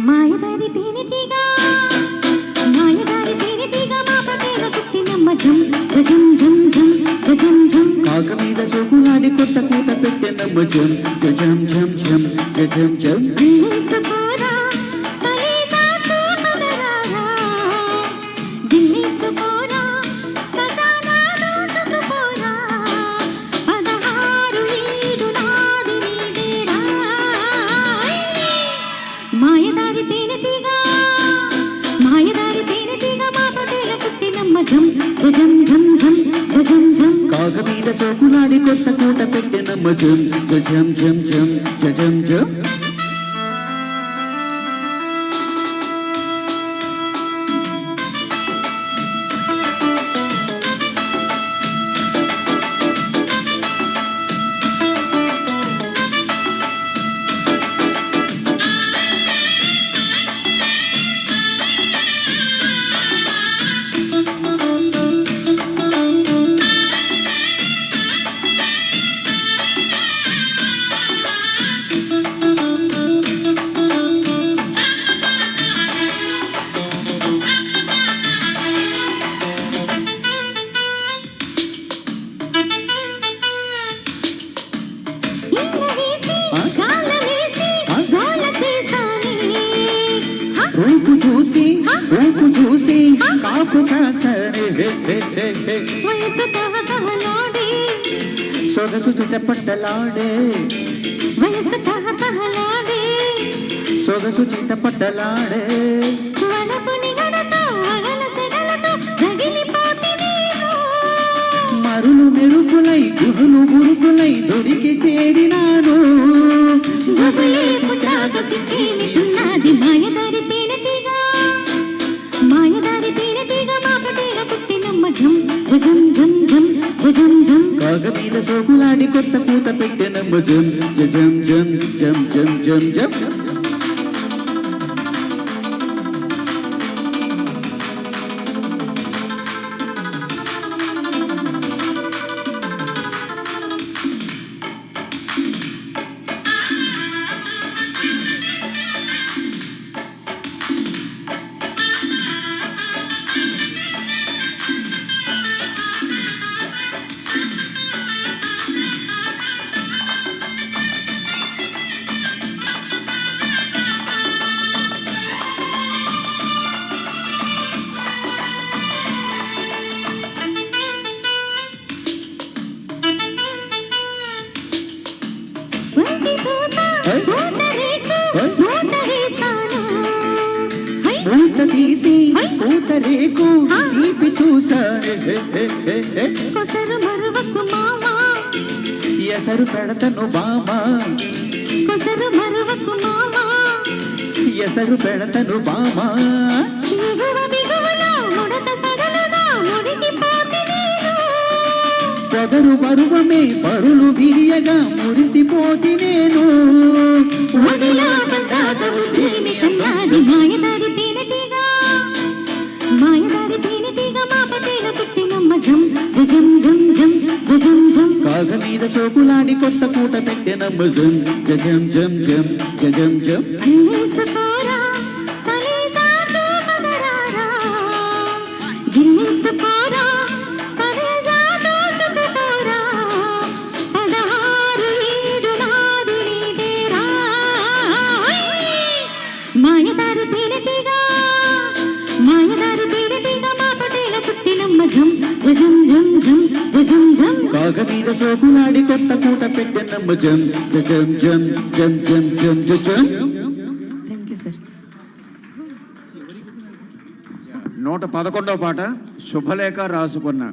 మాయదారి తేనెటీగా మాయదారి తేనెటీగా మాపటేల పుట్టినమ్మ జం జం జం జం జం జం కాక మీద సోకులాడి కొత్త కూత పెట్టెనమ్మ జం జం జం జం జం జం దిల్లేసుకోరా కలేజా చూపదరారా దిల్లేసుకోరా ఖజానా దోచుకుపోరా 16 ఈడు నాది నీదేరా మాయదారి తేనెటీగా మాపటేల పుట్టినమ్మ జం జం జం జం జం జం కాక మీద సోకులాడి కొత్త కూత పెట్టెనమ్మ జం జం జం జం జం జం రూపు చూసి కాపు కాసరే వయసు తహతహలాడే సొగసు చిటపట్టలాడే వయసు తహతహలాడే సొగసు చిటపట్టలాడే వలపుని గడతో అగల సెగలతో రగిలిపోతి నేను మరులు మెరుపులై గుహులు గురుపులై దొరికి చేరినాను జబలే పుట్టాక సిక్కేమిటున్నది మాయదారి తేనెటీగా మాపటేల పుట్టినమ్మ జం జం జం జం జం జం కాగ మీద సోకులాడి కొత్త కూత పెట్టెనమ్మ జం జం జం జం జం జం జం పూత తీసి పూత రేకు తీపి చూసాను కొసరు మరువకు మామా ఎసరు పెడతను బామా కొసరు మరువకు మామా ఎసరు పెడతను బామా ఎగువ బిగువలో ముడత సడలుగా ముడికిపోతి నేను పొగరు పరువమే పరులు విరియగా మురిసిపోతి నేను ఒడిలో పడ్డాక ఉద్దేమి కన్నాది మాయదారి తేనెటీగా మాపటేల పుట్టినమ్మ జం జం జం జం జం జం కాగ మీద సోకులాడి కొత్త కూట పెట్టెనమ్మ జం జం జం జం జం జం దిల్లేసుకోరా కలేజా చూపదరారా దిల్లేసుకోరా కలేజా దోచుకుపోరా 16 ఈడు నాది నీదేరా మాయదారి తేనెటీగా మాపటేల పుట్టినమ్మ జం జం జం జం జం జం కాగ మీద సోకులాడి కొత్త కూట పెట్టెనమ్మ జం జం జం జం జం జం జం థ్యాంక్ యూ సార్ 111వ పాట శుభలేఖ రాసుకున్నా.